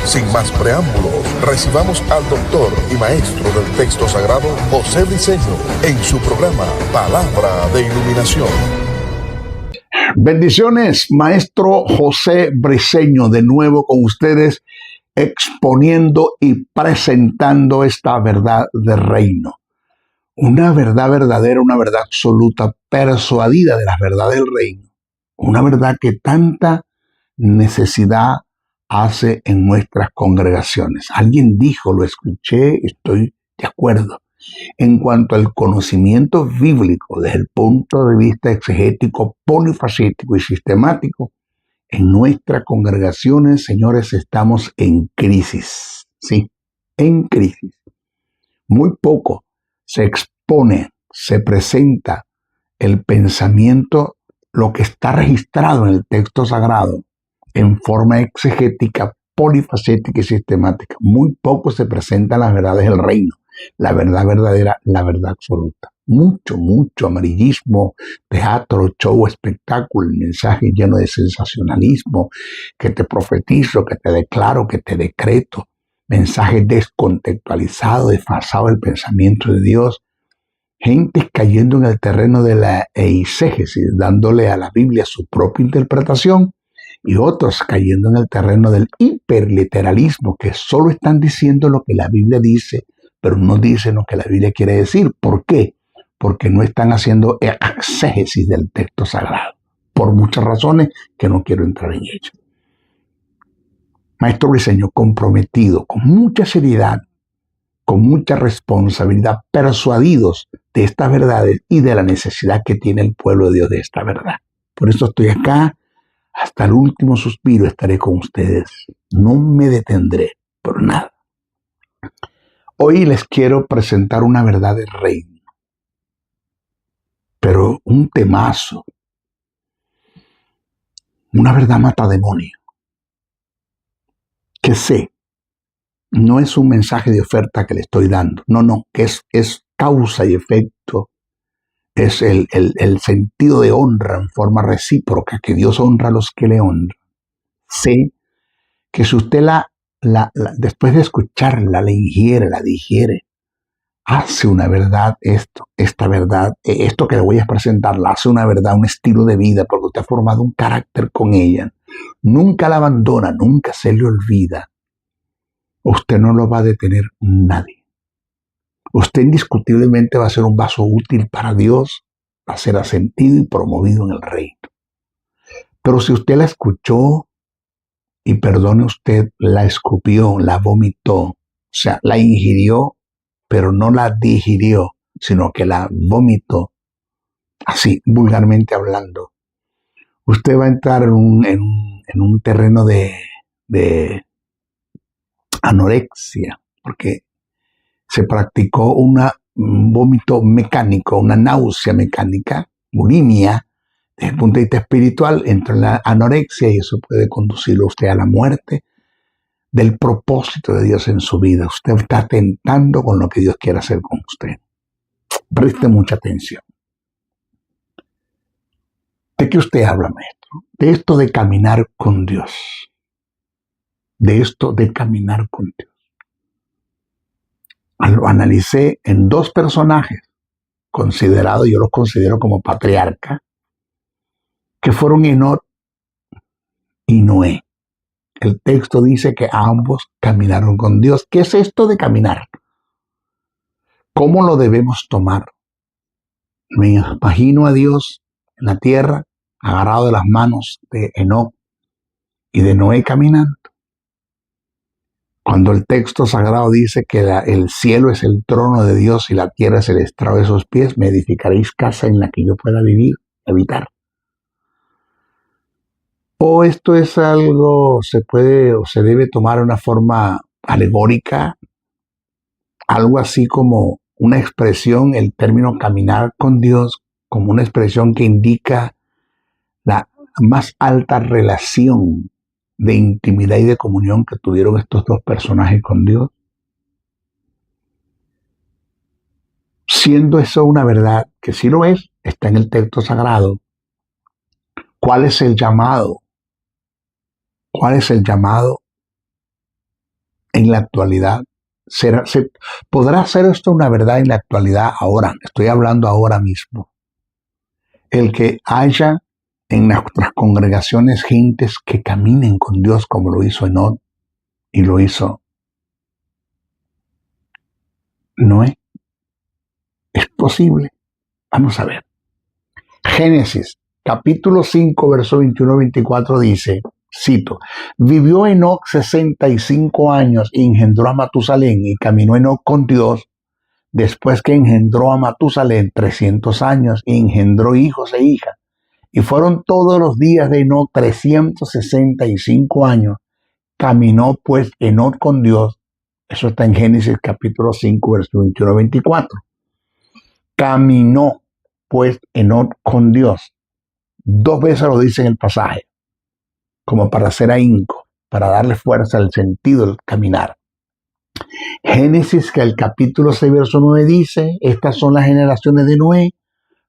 Sin más preámbulos, recibamos al doctor y maestro del texto sagrado, José Briceño, en su programa Palabra de Iluminación. Bendiciones, maestro José Briceño, de nuevo con ustedes, exponiendo y presentando esta verdad del reino. Una verdad verdadera, una verdad absoluta, persuadida de la verdad del reino. Una verdad que tanta necesidad hace en nuestras congregaciones. Alguien dijo, lo escuché, estoy de acuerdo. En cuanto al conocimiento bíblico desde el punto de vista exegético, polifacético y sistemático, en nuestras congregaciones, señores, estamos en crisis. Sí, en crisis. Muy poco se expone, se presenta el pensamiento, lo que está registrado en el texto sagrado, en forma exegética, polifacética y sistemática. Muy poco se presentan las verdades del reino, la verdad verdadera, la verdad absoluta. Mucho amarillismo, teatro, show, espectáculo, mensaje lleno de sensacionalismo, que te profetizo, que te declaro, que te decreto, mensaje descontextualizado, desfasado del pensamiento de Dios, gente cayendo en el terreno de la eisegesis, dándole a la Biblia su propia interpretación, y otros cayendo en el terreno del hiperliteralismo, que solo están diciendo lo que la Biblia dice, pero no dicen lo que la Biblia quiere decir. ¿Por qué? Porque no están haciendo exégesis del texto sagrado, por muchas razones que no quiero entrar en ello. Maestro Briceño, comprometido, con mucha seriedad, con mucha responsabilidad, persuadidos de estas verdades y de la necesidad que tiene el pueblo de Dios de esta verdad. Por eso estoy acá, hasta el último suspiro estaré con ustedes. No me detendré por nada. Hoy les quiero presentar una verdad del reino, pero un temazo, una verdad matademonio, que sé, no es un mensaje de oferta que le estoy dando, no, que es causa y efecto, es el sentido de honra en forma recíproca, que Dios honra a los que le honran. Sé que si usted después de escucharla, la ingiere, la digiere, hace una verdad esta verdad, esto que le voy a presentar, la hace una verdad, un estilo de vida, porque usted ha formado un carácter con ella. Nunca la abandona, nunca se le olvida. Usted no lo va a detener nadie. Usted indiscutiblemente va a ser un vaso útil para Dios, va a ser asentido y promovido en el reino. Pero si usted la escuchó, y perdone usted, la escupió, la vomitó, o sea, la ingirió, pero no la digirió, sino que la vomitó, así, vulgarmente hablando, usted va a entrar en un terreno de anorexia, porque se practicó un vómito mecánico, una náusea mecánica, bulimia. Desde el punto de vista espiritual, entra en la anorexia y eso puede conducirlo a usted a la muerte del propósito de Dios en su vida. Usted está atentando con lo que Dios quiere hacer con usted. Preste mucha atención. ¿De qué usted habla, maestro? De esto de caminar con Dios. De esto de caminar con Dios. Lo analicé en dos personajes considerados, yo los considero como patriarcas, que fueron Enoc y Noé. El texto dice que ambos caminaron con Dios. ¿Qué es esto de caminar? ¿Cómo lo debemos tomar? Me imagino a Dios en la tierra, agarrado de las manos de Enoc y de Noé caminando. Cuando el texto sagrado dice que el cielo es el trono de Dios y la tierra es el estrado de sus pies, me edificaréis casa en la que yo pueda vivir, habitar. O esto es algo, se puede o se debe tomar de una forma alegórica, algo así como una expresión, el término caminar con Dios, como una expresión que indica la más alta relación de intimidad y de comunión que tuvieron estos dos personajes con Dios. Siendo eso una verdad, que sí lo es, está en el texto sagrado. ¿Cuál es el llamado? ¿Cuál es el llamado en la actualidad? ¿Podrá ser esto una verdad en la actualidad ahora? Estoy hablando ahora mismo. El que haya en nuestras congregaciones gentes que caminen con Dios como lo hizo Enoc y lo hizo Noé. ¿Es posible? Vamos a ver. Génesis, capítulo 5, verso 21-24 dice, cito, vivió Enoc 65 años y engendró a Matusalén y caminó Enoc con Dios después que engendró a Matusalén 300 años y engendró hijos e hijas. Y fueron todos los días de Enoc 365 años. Caminó pues Enoc con Dios. Eso está en Génesis capítulo 5, verso 21-24. Caminó pues Enoc con Dios. 2 veces lo dice en el pasaje, como para hacer ahínco, para darle fuerza al sentido del caminar. Génesis, que el capítulo 6, verso 9 dice, estas son las generaciones de Noé.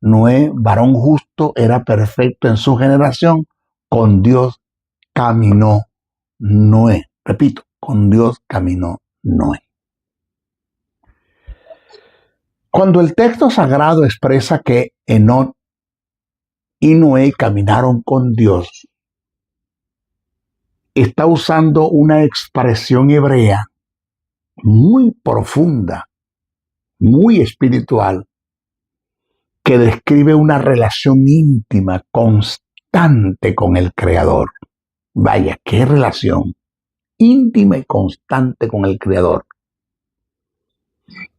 Noé, varón justo, era perfecto en su generación. Con Dios caminó Noé. Repito, con Dios caminó Noé. Cuando el texto sagrado expresa que Enoc y Noé caminaron con Dios, está usando una expresión hebrea muy profunda, muy espiritual, que describe una relación íntima, constante con el Creador. Vaya, qué relación íntima y constante con el Creador.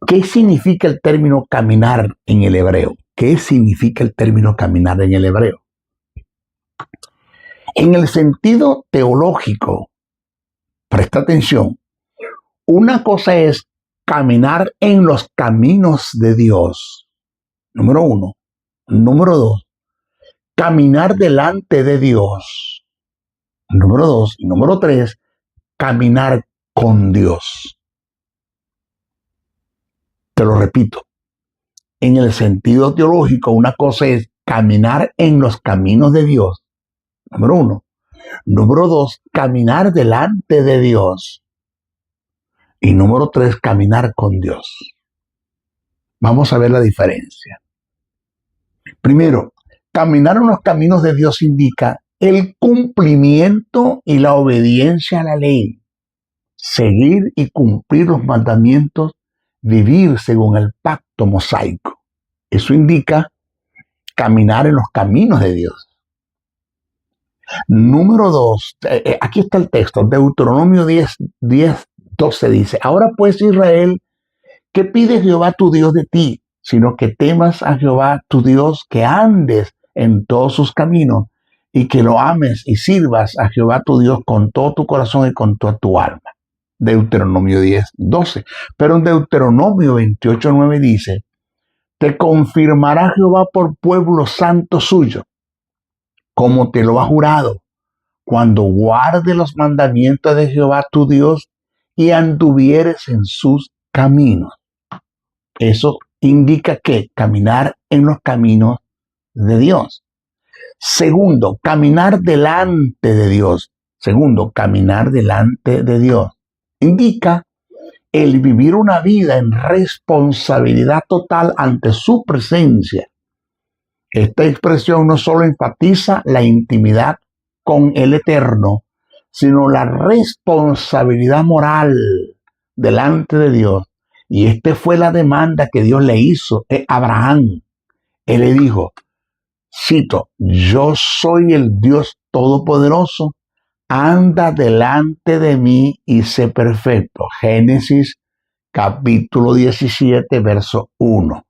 ¿Qué significa el término caminar en el hebreo? ¿Qué significa el término caminar en el hebreo? En el sentido teológico, presta atención, una cosa es caminar en los caminos de Dios, número 1. Número 2, caminar delante de Dios, número 2. Y número 3, caminar con Dios. Te lo repito, en el sentido teológico, una cosa es caminar en los caminos de Dios, número 1. Número 2, caminar delante de Dios. Y número 3, caminar con Dios. Vamos a ver la diferencia. Primero, caminar en los caminos de Dios indica el cumplimiento y la obediencia a la ley. Seguir y cumplir los mandamientos, vivir según el pacto mosaico. Eso indica caminar en los caminos de Dios. Número 2, aquí está el texto, Deuteronomio 10:12 dice, ahora pues Israel, ¿qué pide Jehová tu Dios de ti? Sino que temas a Jehová tu Dios, que andes en todos sus caminos y que lo ames y sirvas a Jehová tu Dios con todo tu corazón y con toda tu alma. Deuteronomio 10:12. Pero en Deuteronomio 28:9 dice, te confirmará Jehová por pueblo santo suyo, como te lo ha jurado, cuando guarde los mandamientos de Jehová tu Dios y anduvieres en sus caminos. Eso indica que caminar en los caminos de Dios. Segundo, caminar delante de Dios. Segundo, caminar delante de Dios. Indica el vivir una vida en responsabilidad total ante su presencia. Esta expresión no solo enfatiza la intimidad con el Eterno, sino la responsabilidad moral delante de Dios. Y esta fue la demanda que Dios le hizo a Abraham. Él le dijo, cito, yo soy el Dios Todopoderoso, anda delante de mí y sé perfecto. Génesis capítulo 17, verso 1.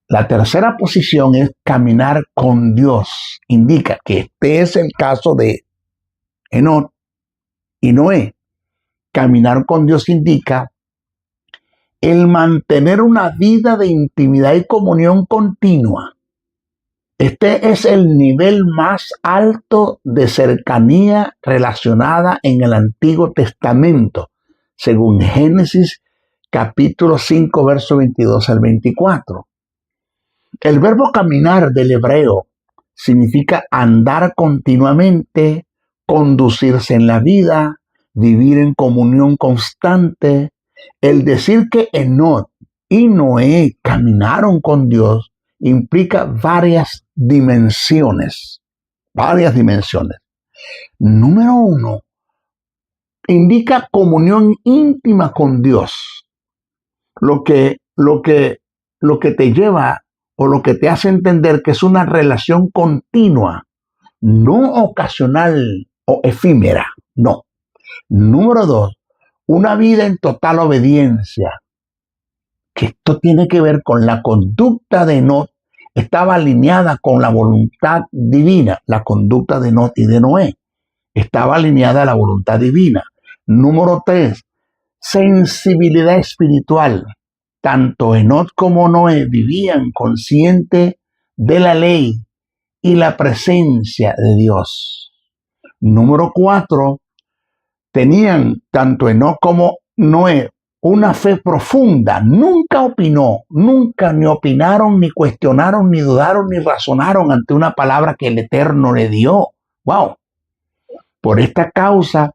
La tercera posición es caminar con Dios. Indica que este es el caso de Enoc y Noé. Caminar con Dios indica el mantener una vida de intimidad y comunión continua. Este es el nivel más alto de cercanía relacionada en el Antiguo Testamento, según Génesis capítulo 5, verso 22 al 24. El verbo caminar del hebreo significa andar continuamente, conducirse en la vida, vivir en comunión constante. El decir que Enoc y Noé caminaron con Dios implica varias dimensiones. Número uno, indica comunión íntima con Dios, lo que te lleva o lo que te hace entender que es una relación continua, no ocasional o efímera, no. Número dos, una vida en total obediencia, que esto tiene que ver con la conducta de Enoc, estaba alineada con la voluntad divina. La conducta de Enoc y de Noé estaba alineada a la voluntad divina. Número tres, sensibilidad espiritual. Tanto Enoc como Noé vivían conscientes de la ley y la presencia de Dios. Número cuatro, tenían tanto Enoc como Noé una fe profunda. Nunca ni opinaron, ni cuestionaron, ni dudaron, ni razonaron ante una palabra que el Eterno le dio. ¡Wow! Por esta causa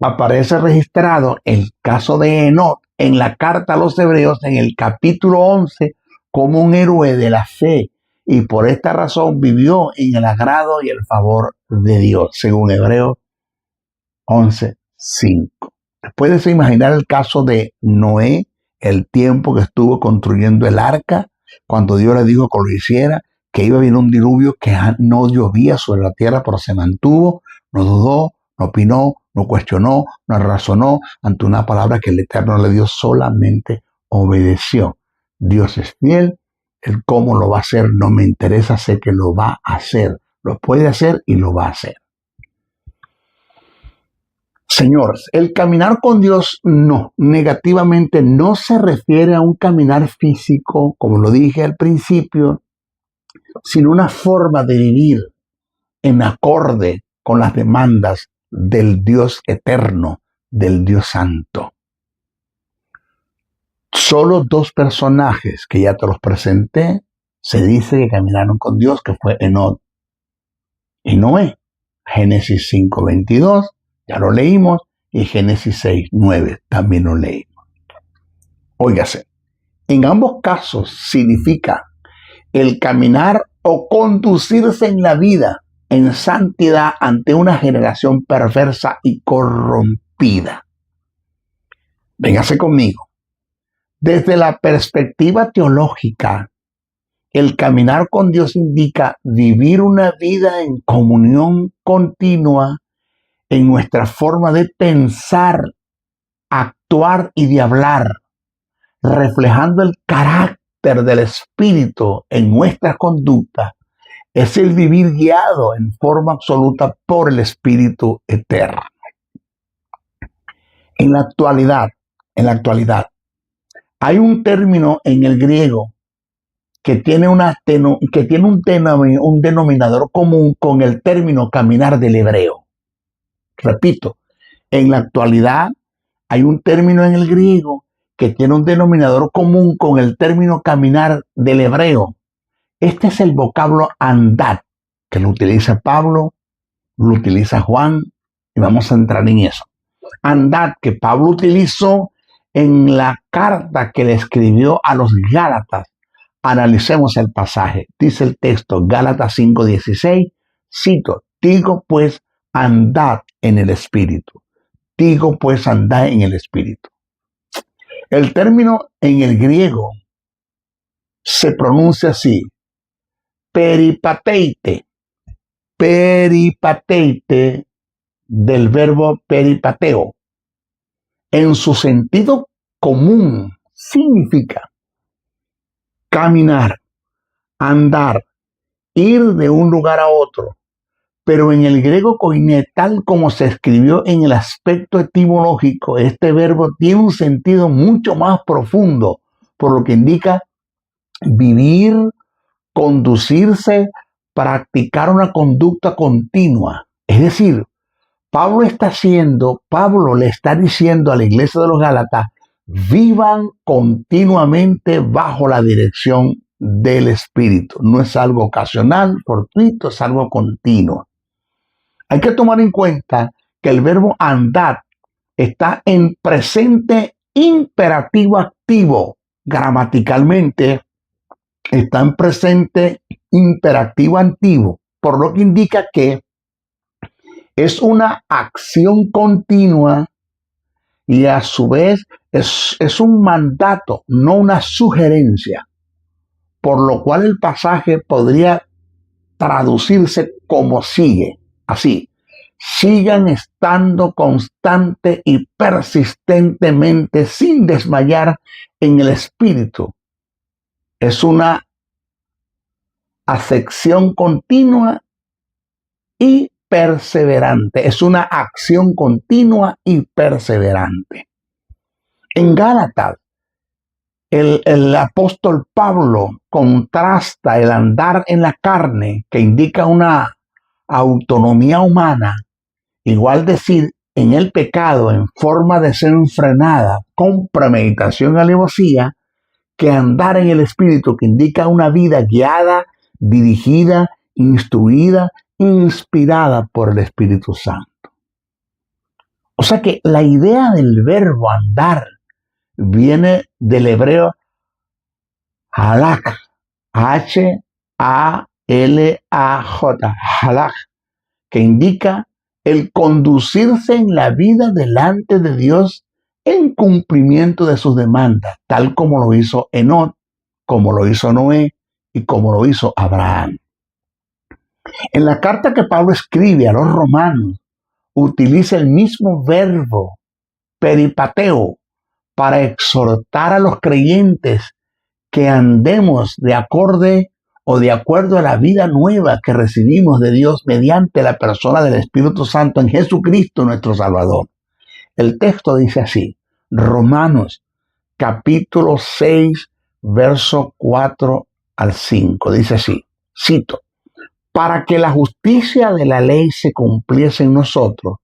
aparece registrado el caso de Enoc en la carta a los Hebreos en el capítulo 11 como un héroe de la fe, y por esta razón vivió en el agrado y el favor de Dios, según Hebreos 11:5. ¿Puedes imaginar el caso de Noé, el tiempo que estuvo construyendo el arca, cuando Dios le dijo que lo hiciera, que iba a venir un diluvio que no llovía sobre la tierra, pero se mantuvo, no dudó, no opinó, no cuestionó, no razonó ante una palabra que el Eterno le dio, solamente obedeció? Dios es fiel, el cómo lo va a hacer no me interesa, sé que lo va a hacer, lo puede hacer y lo va a hacer. Señores, el caminar con Dios negativamente no se refiere a un caminar físico, como lo dije al principio, sino una forma de vivir en acorde con las demandas del Dios eterno, del Dios santo. Solo dos personajes que ya te los presenté, se dice que caminaron con Dios, que fue Enoc y Noé. Génesis 5:22. Ya lo leímos, y Génesis 6:9 también lo leímos. Óigase, en ambos casos significa el caminar o conducirse en la vida en santidad ante una generación perversa y corrompida. Véngase conmigo. Desde la perspectiva teológica, el caminar con Dios indica vivir una vida en comunión continua en nuestra forma de pensar, actuar y de hablar, reflejando el carácter del Espíritu en nuestra conducta. Es el vivir guiado en forma absoluta por el Espíritu eterno. En la actualidad, hay un término en el griego que tiene un denominador común con el término caminar del hebreo. Repito, en la actualidad hay un término en el griego que tiene un denominador común con el término caminar del hebreo. Este es el vocablo andad, que lo utiliza Pablo, lo utiliza Juan, y vamos a entrar en eso. Andad, que Pablo utilizó en la carta que le escribió a los Gálatas. Analicemos el pasaje. Dice el texto, Gálatas 5:16, cito, digo pues, andad en el Espíritu. Digo pues, andad en el Espíritu. El término en el griego se pronuncia así, peripateite. Peripateite, del verbo peripateo. En su sentido común significa caminar, andar, ir de un lugar a otro. Pero en el griego koiné, tal como se escribió en el aspecto etimológico, este verbo tiene un sentido mucho más profundo, por lo que indica vivir, conducirse, practicar una conducta continua. Es decir, Pablo le está diciendo a la iglesia de los Gálatas, vivan continuamente bajo la dirección del Espíritu. No es algo ocasional, fortuito, es algo continuo. Hay que tomar en cuenta que el verbo andar está en presente imperativo activo. Gramaticalmente está en presente imperativo activo, por lo que indica que es una acción continua y a su vez es un mandato, no una sugerencia, por lo cual el pasaje podría traducirse como sigue, así: sigan estando constante y persistentemente sin desmayar en el espíritu. Es una afección continua y perseverante. Es una acción continua y perseverante. En Gálatas, el apóstol Pablo contrasta el andar en la carne, que indica una autonomía humana, igual decir, en el pecado en forma desenfrenada, con premeditación y alevosía, que andar en el espíritu, que indica una vida guiada, dirigida, instruida, inspirada por el Espíritu Santo. O sea que la idea del verbo andar viene del hebreo halak, H-A-L-A-J, halak, que indica el conducirse en la vida delante de Dios en cumplimiento de sus demandas, tal como lo hizo Enoc, como lo hizo Noé y como lo hizo Abraham. En la carta que Pablo escribe a los romanos, utiliza el mismo verbo, peripateo, para exhortar a los creyentes que andemos de acuerdo a la vida nueva que recibimos de Dios mediante la persona del Espíritu Santo en Jesucristo nuestro Salvador. El texto dice así, Romanos capítulo 6, verso 4 al 5, dice así, cito: para que la justicia de la ley se cumpliese en nosotros,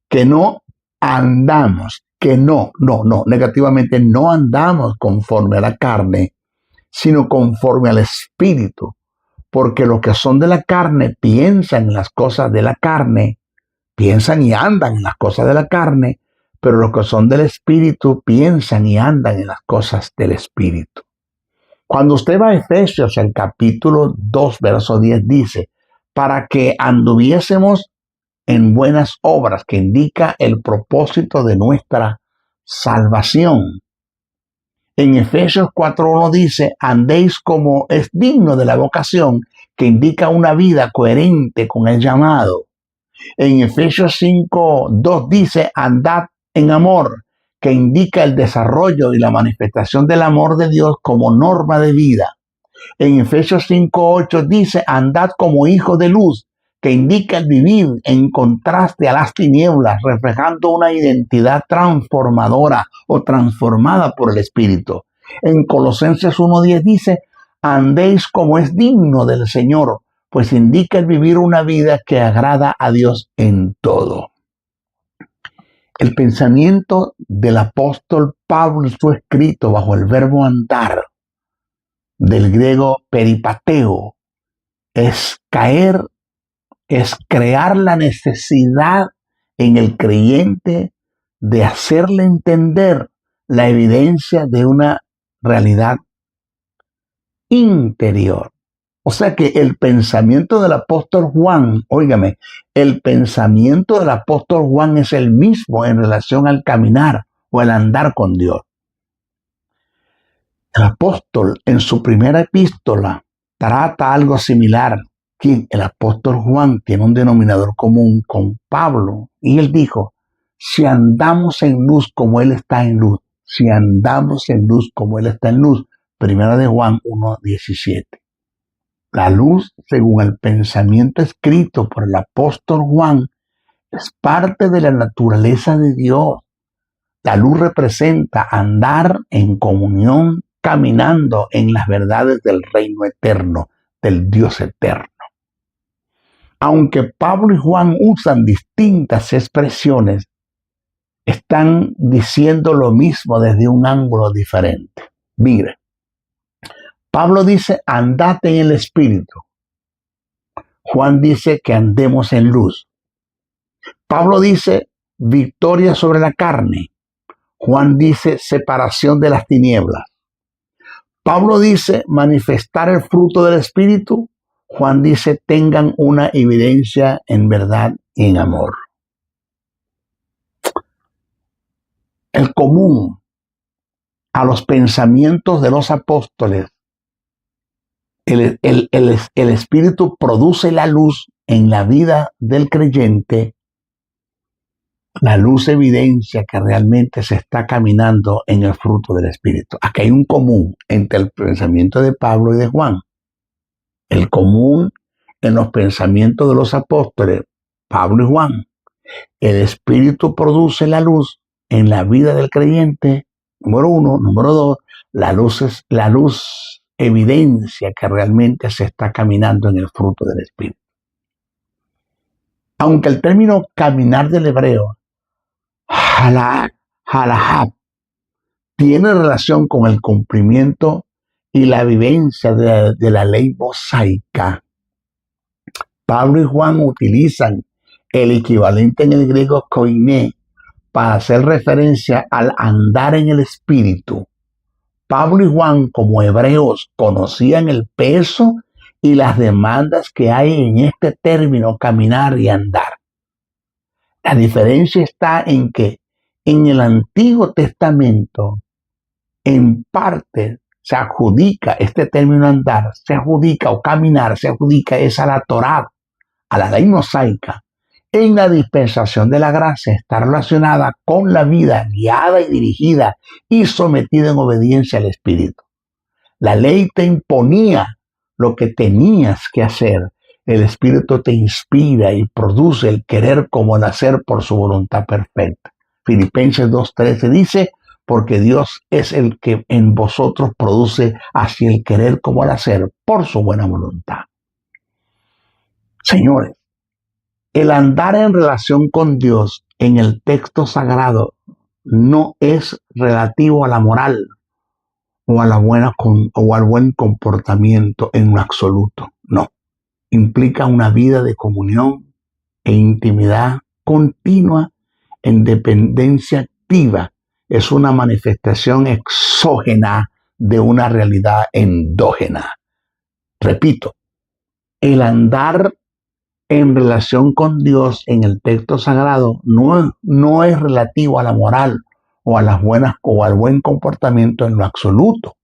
que no andamos, negativamente no andamos conforme a la carne, sino conforme al Espíritu, porque los que son de la carne piensan en las cosas de la carne, piensan y andan en las cosas de la carne, pero los que son del Espíritu piensan y andan en las cosas del Espíritu. Cuando usted va a Efesios, el capítulo 2, verso 10, dice, para que anduviésemos en buenas obras, que indica el propósito de nuestra salvación. En Efesios 4.1 dice, andéis como es digno de la vocación, que indica una vida coherente con el llamado. En Efesios 5.2 dice, andad en amor, que indica el desarrollo y la manifestación del amor de Dios como norma de vida. En Efesios 5.8 dice, andad como hijos de luz, que indica el vivir en contraste a las tinieblas, reflejando una identidad transformadora o transformada por el Espíritu. En Colosenses 1.10 dice, andéis como es digno del Señor, pues indica el vivir una vida que agrada a Dios en todo. El pensamiento del apóstol Pablo fue escrito bajo el verbo andar, del griego peripateo, es caer, es crear la necesidad en el creyente de hacerle entender la evidencia de una realidad interior. O sea que el pensamiento del apóstol Juan, óigame, el pensamiento del apóstol Juan es el mismo en relación al caminar o el andar con Dios. El apóstol en su primera epístola trata algo similar. El apóstol Juan tiene un denominador común con Pablo y él dijo, si andamos en luz como él está en luz, si andamos en luz como él está en luz, primera de Juan 1:17. La luz, según el pensamiento escrito por el apóstol Juan, es parte de la naturaleza de Dios. La luz representa andar en comunión, caminando en las verdades del reino eterno, del Dios eterno. Aunque Pablo y Juan usan distintas expresiones, están diciendo lo mismo desde un ángulo diferente. Mire, Pablo dice, andad en el Espíritu. Juan dice que andemos en luz. Pablo dice, victoria sobre la carne. Juan dice separación de las tinieblas. Pablo dice manifestar el fruto del Espíritu. Juan dice tengan una evidencia en verdad y en amor. El común a los pensamientos de los apóstoles, el Espíritu produce la luz en la vida del creyente. La luz evidencia que realmente se está caminando en el fruto del Espíritu. Aquí hay un común entre el pensamiento de Pablo y de Juan. El común en los pensamientos de los apóstoles, Pablo y Juan. El Espíritu produce la luz en la vida del creyente. Número uno. Número dos, la luz evidencia que realmente se está caminando en el fruto del Espíritu. Aunque el término caminar del hebreo, halahab, tiene relación con el cumplimiento y la vivencia de la ley mosaica, Pablo y Juan utilizan el equivalente en el griego koiné para hacer referencia al andar en el Espíritu. Pablo y Juan, como hebreos, conocían el peso y las demandas que hay en este término caminar y andar. La diferencia está en que en el Antiguo Testamento, en parte, se adjudica este término andar, se adjudica o caminar, se adjudica es a la Torá, a la ley mosaica. En la dispensación de la gracia está relacionada con la vida guiada y dirigida y sometida en obediencia al Espíritu. La ley te imponía lo que tenías que hacer. El Espíritu te inspira y produce el querer como el hacer por su voluntad perfecta. Filipenses 2:13 dice, porque Dios es el que en vosotros produce así el querer como el hacer por su buena voluntad. Señores, el andar en relación con Dios en el texto sagrado no es relativo a la moral o a al buen comportamiento en lo absoluto. No. Implica una vida de comunión e intimidad continua en dependencia activa. Es una manifestación exógena de una realidad endógena. Repito, el andar en relación con Dios en el texto sagrado no es relativo a la moral o a las buenas o al buen comportamiento en lo absoluto.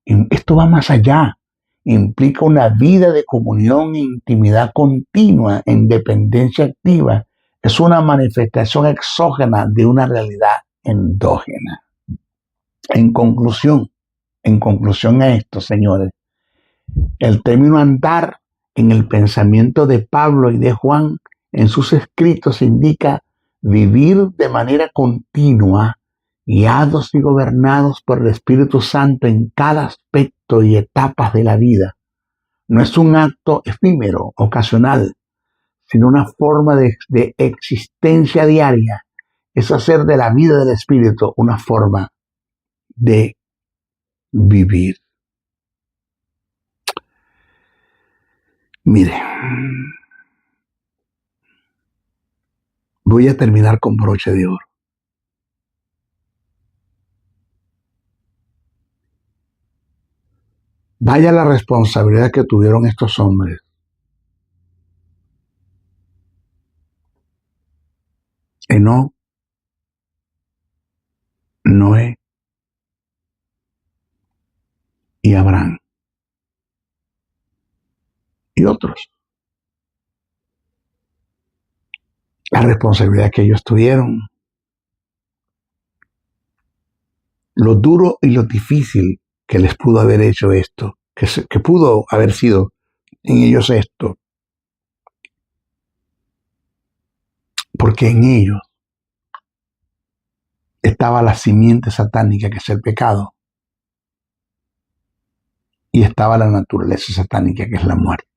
Esto va más allá. Implica una vida de comunión e intimidad continua en dependencia activa. Es una manifestación exógena de una realidad endógena. En conclusión a esto, señores, el término andar en el pensamiento de Pablo y de Juan en sus escritos indica vivir de manera continua, guiados y gobernados por el Espíritu Santo en cada aspecto y etapas de la vida. No es un acto efímero, ocasional, sino una forma de existencia diaria. Es hacer de la vida del Espíritu una forma de vivir. Mire, voy a terminar con broche de oro. Vaya la responsabilidad que tuvieron estos hombres. Enoc, Noé y Abraham y otros. La responsabilidad que ellos tuvieron, lo duro y lo difícil que les pudo haber hecho esto, que pudo haber sido en ellos esto, porque en ellos estaba la simiente satánica que es el pecado y estaba la naturaleza satánica que es la muerte.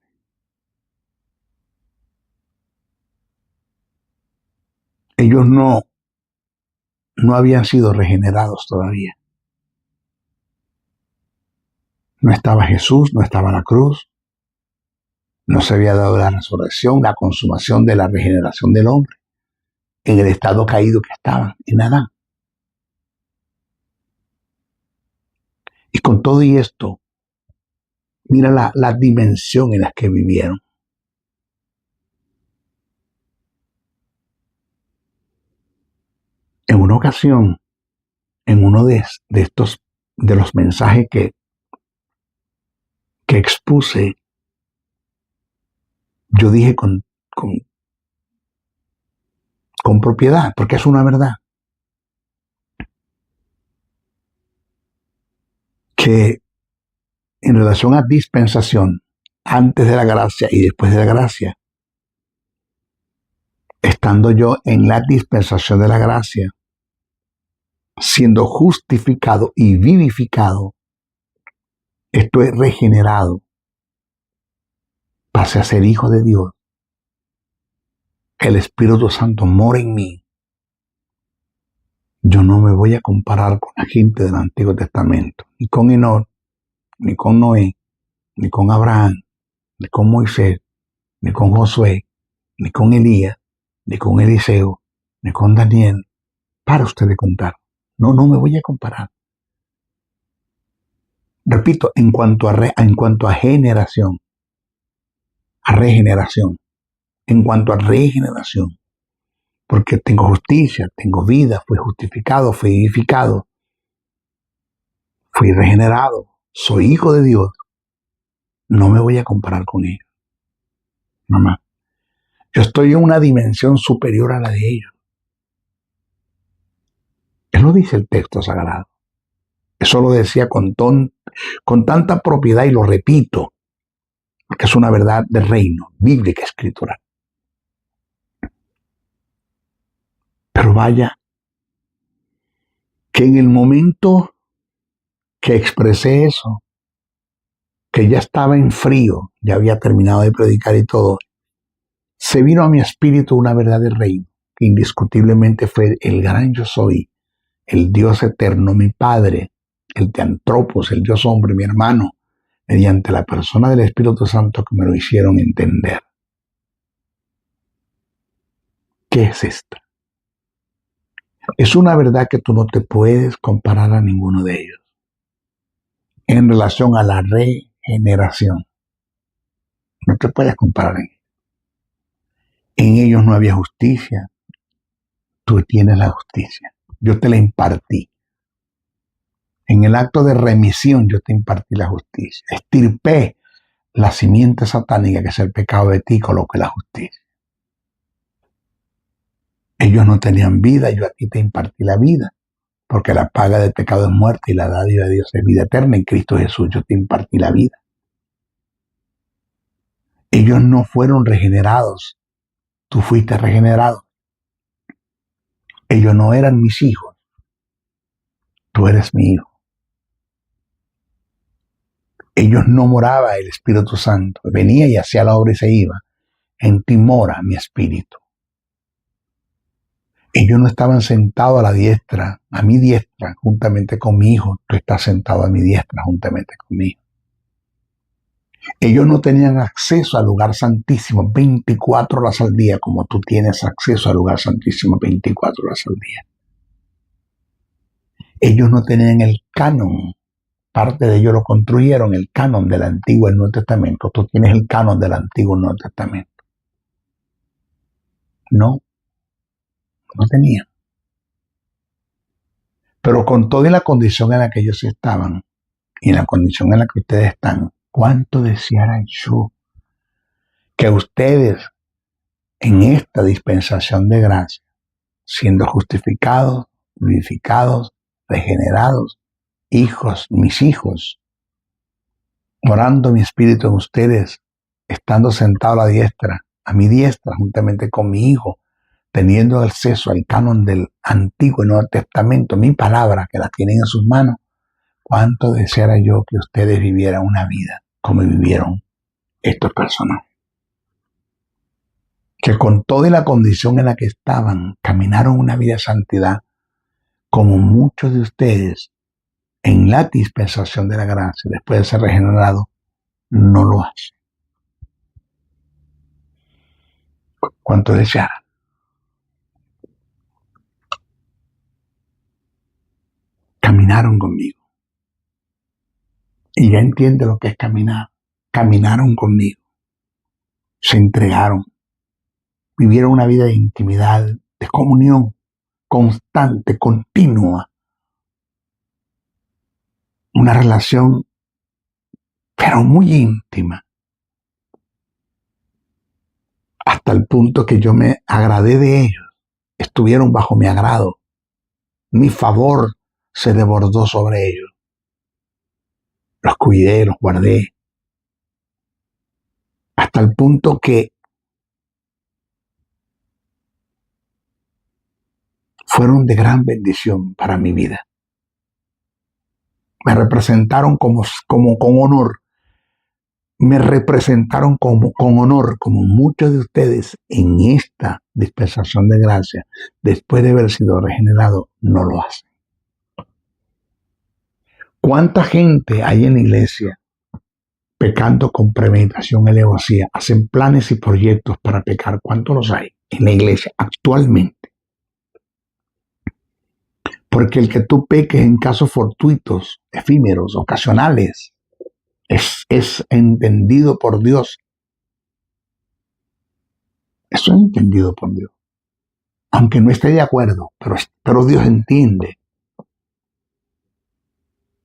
Ellos no habían sido regenerados todavía. No estaba Jesús, no estaba la cruz, no se había dado la resurrección, la consumación de la regeneración del hombre. en el estado caído que estaban en Adán. Y con todo y esto, mira la dimensión en la que vivieron. En una ocasión, en uno de los mensajes que expuse, yo dije con propiedad, porque es una verdad, que en relación a dispensación, antes de la gracia y después de la gracia, estando yo en la dispensación de la gracia, siendo justificado y vivificado, estoy regenerado, pasé a ser hijo de Dios. El Espíritu Santo mora en mí. Yo no me voy a comparar con la gente del Antiguo Testamento, ni con Enoc, ni con Noé, ni con Abraham, ni con Moisés, ni con Josué, ni con Elías, ni con Eliseo, ni con Daniel. Para usted de contar. No me voy a comparar. Repito, en cuanto a regeneración, porque tengo justicia, tengo vida, fui justificado, fui vivificado, fui regenerado, soy hijo de Dios. No me voy a comparar con ellos. Mamá, yo estoy en una dimensión superior a la de ellos. Eso lo dice el texto sagrado. Eso lo decía con tanta propiedad y lo repito, porque es una verdad del reino, bíblica, escritural. Pero vaya, que en el momento que expresé eso, que ya estaba en frío, ya había terminado de predicar y todo, se vino a mi espíritu una verdad del reino, que indiscutiblemente fue el gran yo soy, el Dios eterno, mi Padre, el Teantropos, el Dios hombre, mi hermano, mediante la persona del Espíritu Santo que me lo hicieron entender. ¿Qué es esta? Es una verdad que tú no te puedes comparar a ninguno de ellos en relación a la regeneración. No te puedes comparar en ellos. En ellos no había justicia. Tú tienes la justicia. Yo te la impartí. En el acto de remisión yo te impartí la justicia. Estirpé la simiente satánica que es el pecado de ti y coloqué la justicia. Ellos no tenían vida, yo a ti te impartí la vida. Porque la paga del pecado es muerte y la dádiva de Dios es vida eterna. En Cristo Jesús yo te impartí la vida. Ellos no fueron regenerados. Tú fuiste regenerado. Ellos no eran mis hijos. Tú eres mi hijo. Ellos no moraba el Espíritu Santo. Venía y hacía la obra y se iba. En ti mora mi espíritu. Ellos no estaban sentados a mi diestra, juntamente con mi hijo. Tú estás sentado a mi diestra, juntamente conmigo. Ellos no tenían acceso al lugar santísimo 24 horas al día, como tú tienes acceso al lugar santísimo 24 horas al día. Ellos no tenían el canon. Parte de ellos lo construyeron, el canon del Antiguo y el Nuevo Testamento. Tú tienes el canon del Antiguo y el Nuevo Testamento. No tenían. Pero con toda la condición en la que ellos estaban y en la condición en la que ustedes están, ¿cuánto deseara yo que ustedes en esta dispensación de gracia, siendo justificados, vivificados, regenerados, hijos, mis hijos, morando mi espíritu en ustedes, estando sentado a mi diestra, juntamente con mi hijo, teniendo acceso al canon del Antiguo y Nuevo Testamento, mi palabra, que la tienen en sus manos, cuánto deseara yo que ustedes vivieran una vida como vivieron estos personajes. Que con toda la condición en la que estaban, caminaron una vida de santidad, como muchos de ustedes, en la dispensación de la gracia, después de ser regenerados, no lo hacen. ¿Cuánto desearan? caminaron conmigo. Y ya entiende lo que es caminar. Caminaron conmigo. Se entregaron. Vivieron una vida de intimidad, de comunión constante, continua. Una relación, pero muy íntima. Hasta el punto que yo me agradé de ellos. Estuvieron bajo mi agrado. Mi favor se desbordó sobre ellos. Los cuidé, los guardé. Hasta el punto que fueron de gran bendición para mi vida. Me representaron como con honor. Me representaron con honor, como muchos de ustedes en esta dispensación de gracia, después de haber sido regenerado, no lo hacen. ¿Cuánta gente hay en la iglesia pecando con premeditación y alevosía? Hacen planes y proyectos para pecar. ¿Cuántos los hay en la iglesia actualmente? Porque el que tú peques en casos fortuitos, efímeros, ocasionales, es entendido por Dios. Eso es entendido por Dios. Aunque no esté de acuerdo, pero Dios entiende.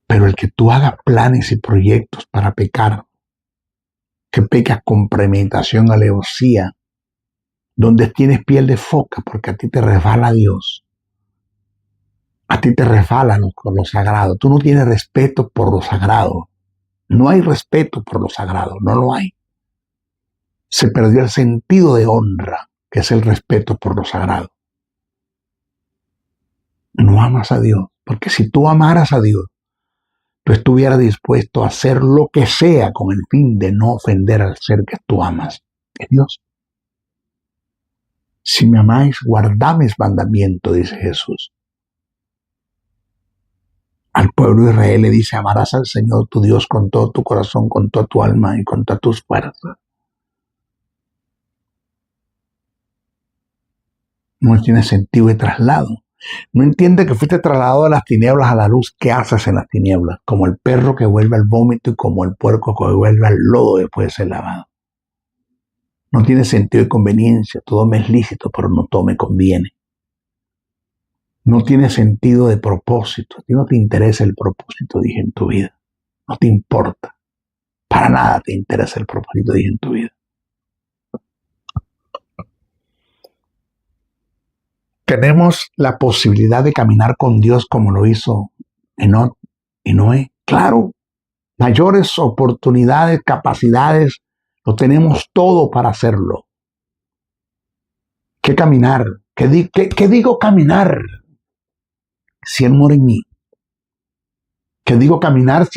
Pero el que tú hagas planes y proyectos para pecar, que pecas con premeditación, alevosía, donde tienes piel de foca, porque a ti te resbala Dios. A ti te resbala lo sagrado. Tú no tienes respeto por lo sagrado. No hay respeto por lo sagrado, no lo hay. Se perdió el sentido de honra, que es el respeto por lo sagrado. No amas a Dios, porque si tú amaras a Dios, tú estuvieras dispuesto a hacer lo que sea con el fin de no ofender al ser que tú amas, que es Dios. Si me amáis, guardad mis mandamientos, dice Jesús. Al pueblo de Israel le dice, amarás al Señor tu Dios con todo tu corazón, con toda tu alma y con todas tus fuerzas. No tiene sentido de traslado. No entiende que fuiste trasladado de las tinieblas a la luz. ¿Qué haces en las tinieblas? Como el perro que vuelve al vómito y como el puerco que vuelve al lodo después de ser lavado. No tiene sentido de conveniencia. Todo me es lícito, pero no todo me conviene. No tiene sentido de propósito. A ti no te interesa el propósito, dije, en tu vida. No te importa. Para nada te interesa el propósito, dije, en tu vida. Tenemos la posibilidad de caminar con Dios como lo hizo Enoc y Noé. Claro, mayores oportunidades, capacidades, lo tenemos todo para hacerlo. ¿Qué caminar? ¿Qué digo caminar? Si Él mora en mí. ¿Qué digo caminar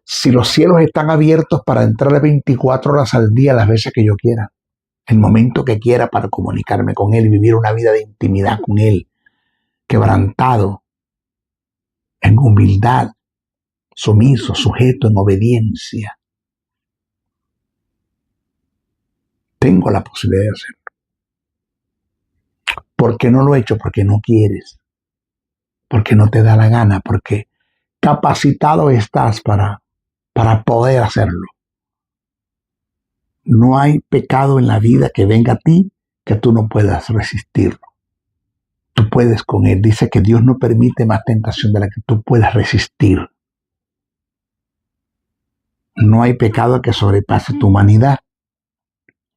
si los cielos están abiertos para entrar 24 horas al día las veces que yo quiera? El momento que quiera para comunicarme con Él y vivir una vida de intimidad con Él, quebrantado, en humildad, sumiso, sujeto, en obediencia. Tengo la posibilidad de hacerlo. ¿Por qué no lo he hecho? Porque no quieres, porque no te da la gana, porque capacitado estás para poder hacerlo. No hay pecado en la vida que venga a ti que tú no puedas resistirlo. Tú puedes con Él. Dice que Dios no permite más tentación de la que tú puedas resistir. No hay pecado que sobrepase tu humanidad.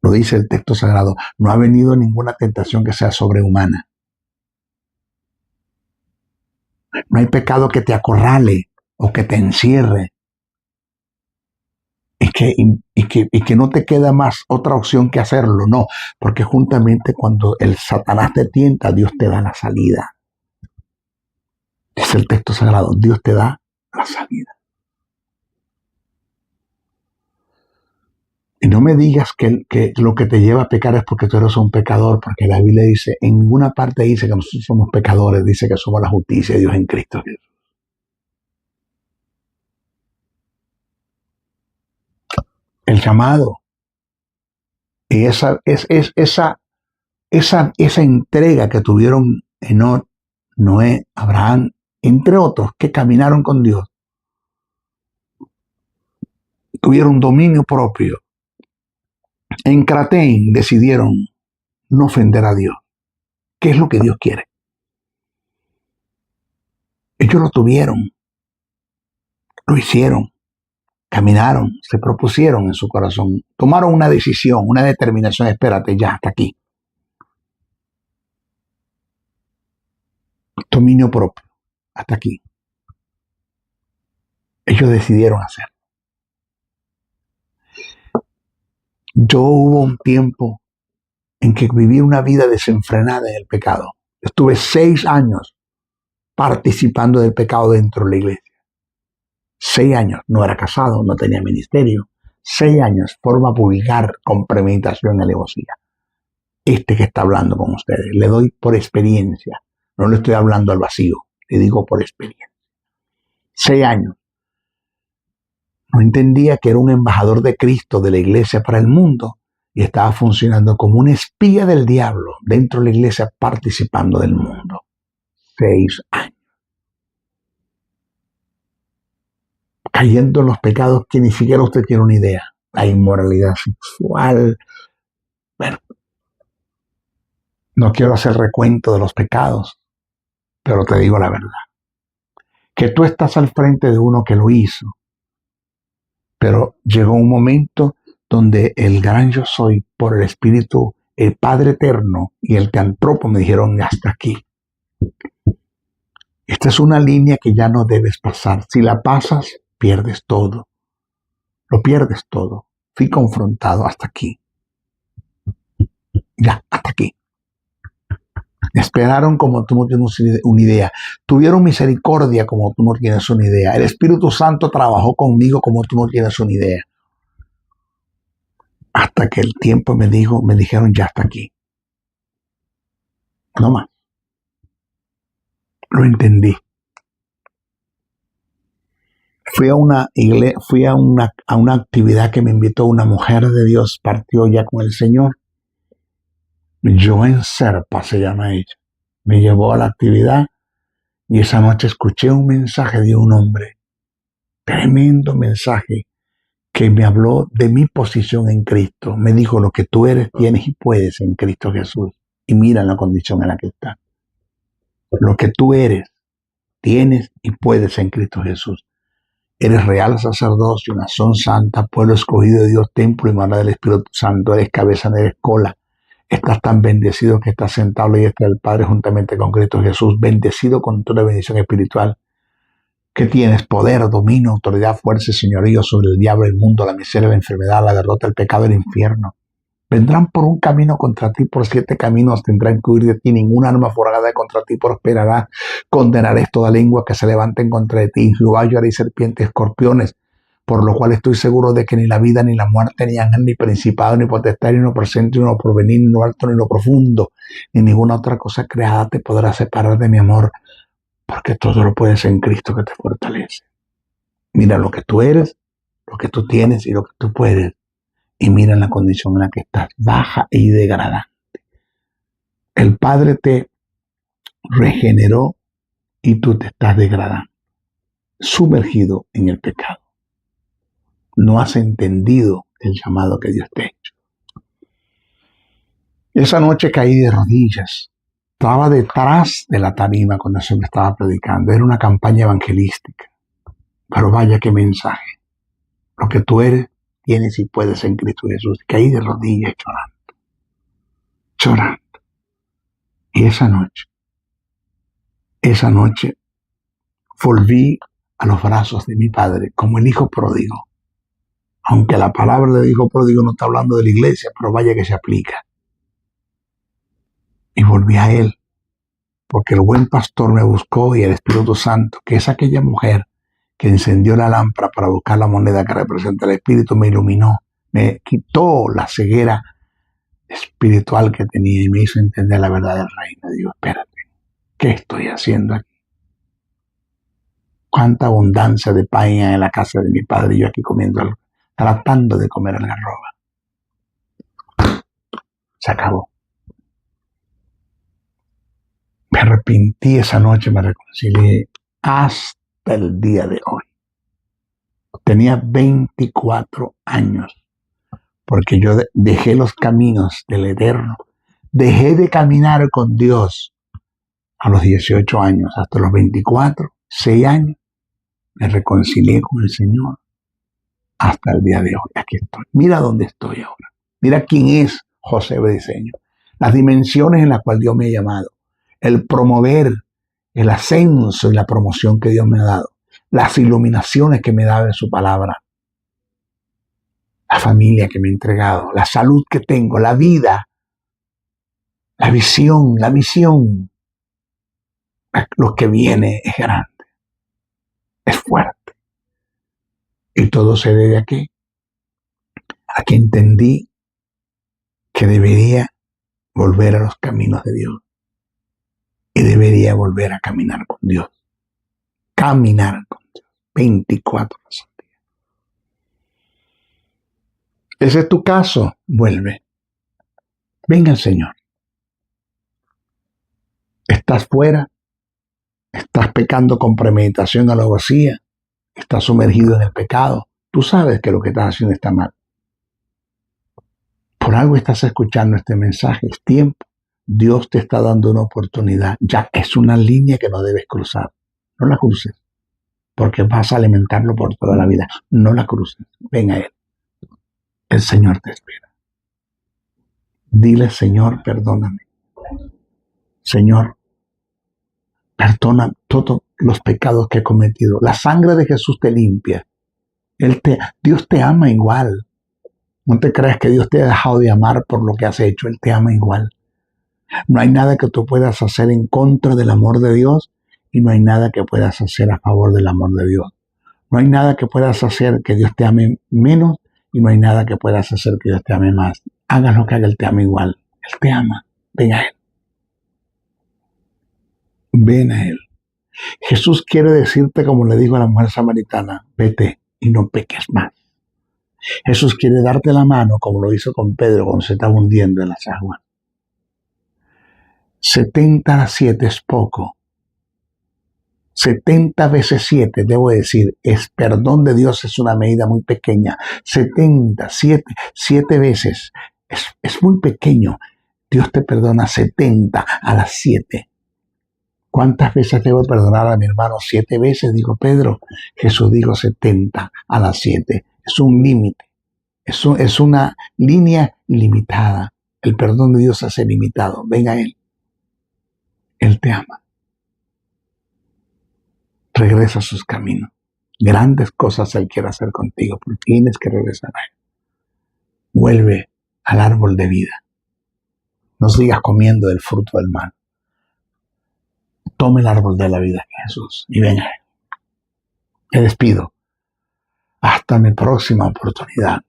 Lo dice el texto sagrado. No ha venido ninguna tentación que sea sobrehumana. No hay pecado que te acorrale o que te encierre. Y que no te queda más otra opción que hacerlo, no, porque juntamente cuando el Satanás te tienta, Dios te da la salida. Es el texto sagrado, Dios te da la salida. Y no me digas que lo que te lleva a pecar es porque tú eres un pecador, porque la Biblia dice, en ninguna parte dice que nosotros somos pecadores, dice que somos la justicia de Dios en Cristo Jesús. El llamado y esa entrega que tuvieron Enoc, Noé, Abraham entre otros que caminaron con Dios, tuvieron dominio propio. En Cratén decidieron no ofender a Dios. ¿Qué es lo que Dios quiere? Ellos lo tuvieron, lo hicieron, caminaron, se propusieron en su corazón, tomaron una decisión, una determinación. Espérate, ya, hasta aquí. Dominio propio, hasta aquí. Ellos decidieron hacer. Yo hubo un tiempo en que viví una vida desenfrenada en el pecado. Estuve 6 años participando del pecado dentro de la iglesia. 6 años, no era casado, no tenía ministerio. 6 años, forma vulgar, con premeditación y alevosía. Este que está hablando con ustedes, le doy por experiencia. No le estoy hablando al vacío, le digo por experiencia. 6 años. No entendía que era un embajador de Cristo, de la iglesia para el mundo, y estaba funcionando como un espía del diablo dentro de la iglesia, participando del mundo. 6 años. Cayendo en los pecados que ni siquiera usted tiene una idea. La inmoralidad sexual. Bueno, no quiero hacer recuento de los pecados, pero te digo la verdad. Que tú estás al frente de uno que lo hizo, pero llegó un momento donde el gran yo soy, por el Espíritu, el Padre Eterno y el Teantropo me dijeron hasta aquí. Esta es una línea que ya no debes pasar. Si la pasas, pierdes todo. Lo pierdes todo. Fui confrontado hasta aquí. Ya, hasta aquí. Me esperaron como tú no tienes una idea. Tuvieron misericordia como tú no tienes una idea. El Espíritu Santo trabajó conmigo como tú no tienes una idea. Hasta que el tiempo me dijeron ya hasta aquí. No más. Lo entendí. Fui a una actividad que me invitó una mujer de Dios, partió ya con el Señor. Joen Serpa se llama ella. Me llevó a la actividad y esa noche escuché un mensaje de un hombre. Tremendo mensaje que me habló de mi posición en Cristo. Me dijo lo que tú eres, tienes y puedes en Cristo Jesús. Y mira la condición en la que está. Lo que tú eres, tienes y puedes en Cristo Jesús. Eres real sacerdocio, nación santa, pueblo escogido de Dios, templo y morada del Espíritu Santo. Eres cabeza, no eres cola. Estás tan bendecido que estás sentado a la diestra del Padre juntamente con Cristo Jesús, bendecido con toda bendición espiritual. Que tienes poder, dominio, autoridad, fuerza y señorío sobre el diablo, el mundo, la miseria, la enfermedad, la derrota, el pecado, el infierno. Vendrán por un camino contra ti, por 7 caminos tendrán que huir de ti. Ninguna arma forjada contra ti prosperará. Condenaré toda lengua que se levante contra de ti. Jehová yo haré serpientes, escorpiones, por lo cual estoy seguro de que ni la vida, ni la muerte, ni ángel, ni principado, ni potestad, ni lo presente, ni lo porvenir, ni lo alto, ni lo profundo, ni ninguna otra cosa creada te podrá separar de mi amor, porque todo lo puedes en Cristo que te fortalece. Mira lo que tú eres, lo que tú tienes y lo que tú puedes. Y mira la condición en la que estás, baja y degradante. El Padre te regeneró y tú te estás degradando, sumergido en el pecado. No has entendido el llamado que Dios te ha hecho. Esa noche caí de rodillas. Estaba detrás de la tarima cuando se me estaba predicando. Era una campaña evangelística. Pero vaya qué mensaje. Lo que tú eres, tienes y puedes en Cristo Jesús. Caí de rodillas llorando. Y esa noche, volví a los brazos de mi Padre como el hijo pródigo. Aunque la palabra de hijo pródigo no está hablando de la iglesia, pero vaya que se aplica. Y volví a Él, porque el buen pastor me buscó y el Espíritu Santo, que es aquella mujer que encendió la lámpara para buscar la moneda que representa el Espíritu, me iluminó, me quitó la ceguera espiritual que tenía y me hizo entender la verdad del reino. Digo, espérate, ¿qué estoy haciendo aquí? Cuánta abundancia de pan en la casa de mi Padre y yo aquí comiendo algo, tratando de comer algarroba. Se acabó. Me arrepentí esa noche, me reconcilié hasta el día de hoy. Tenía 24 años, porque yo dejé los caminos del Eterno. Dejé de caminar con Dios a los 18 años, hasta los 24, 6 años, me reconcilié con el Señor hasta el día de hoy. Aquí estoy. Mira dónde estoy ahora. Mira quién es José Briceño. Las dimensiones en las cuales Dios me ha llamado. El promover, el ascenso y la promoción que Dios me ha dado. Las iluminaciones que me da de su palabra. La familia que me ha entregado. La salud que tengo. La vida. La visión. La misión. Lo que viene es grande. Es fuerte. Y todo se debe a qué? A que entendí que debería volver a los caminos de Dios. Y debería volver a caminar con Dios. Caminar con Dios. 24 horas al día. Ese es tu caso. Vuelve. Venga el Señor. Estás fuera. Estás pecando con premeditación a la vacía. Estás sumergido en el pecado. Tú sabes que lo que estás haciendo está mal. Por algo estás escuchando este mensaje. Es tiempo. Dios te está dando una oportunidad. Ya es una línea que no debes cruzar. No la cruces. Porque vas a alimentarlo por toda la vida. No la cruces. Ven a Él. El Señor te espera. Dile, Señor, perdóname. Señor, perdona todos los pecados que he cometido. La sangre de Jesús te limpia. Dios te ama igual. No te creas que Dios te ha dejado de amar por lo que has hecho. Él te ama igual. No hay nada que tú puedas hacer en contra del amor de Dios y no hay nada que puedas hacer a favor del amor de Dios. No hay nada que puedas hacer que Dios te ame menos y no hay nada que puedas hacer que Dios te ame más. Hagas lo que haga, Él te ama igual. Él te ama. Ven a Él. Ven a Él. Jesús quiere decirte, como le dijo a la mujer samaritana, vete y no peques más. Jesús quiere darte la mano, como lo hizo con Pedro cuando se estaba hundiendo en las aguas. 70 a 7 es poco. 70 veces 7, debo decir, es perdón de Dios, es una medida muy pequeña. 70, 7 veces, es muy pequeño. Dios te perdona 70 a las 7. ¿Cuántas veces debo perdonar a mi hermano? 7 veces, dijo Pedro. Jesús dijo 70 a las 7. Es un límite. Es una línea ilimitada. El perdón de Dios es ilimitado. Ven a Él. Él te ama. Regresa a sus caminos. Grandes cosas Él quiere hacer contigo, pero tienes que regresar a Él. Vuelve al árbol de vida. No sigas comiendo del fruto del mal. Tome el árbol de la vida, Jesús, y ven a Él. Me despido. Hasta mi próxima oportunidad.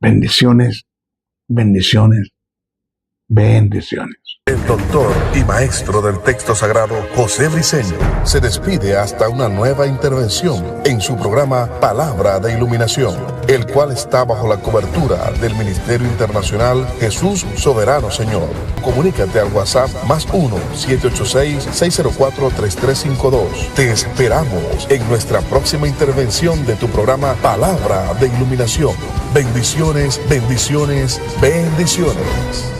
Bendiciones, bendiciones, bendiciones. El doctor y maestro del texto sagrado José Briceño se despide hasta una nueva intervención en su programa Palabra de Iluminación, el cual está bajo la cobertura del Ministerio Internacional Jesús Soberano Señor. Comunícate al WhatsApp +1 786-604-3352. Te esperamos en nuestra próxima intervención de tu programa Palabra de Iluminación. Bendiciones, bendiciones, bendiciones.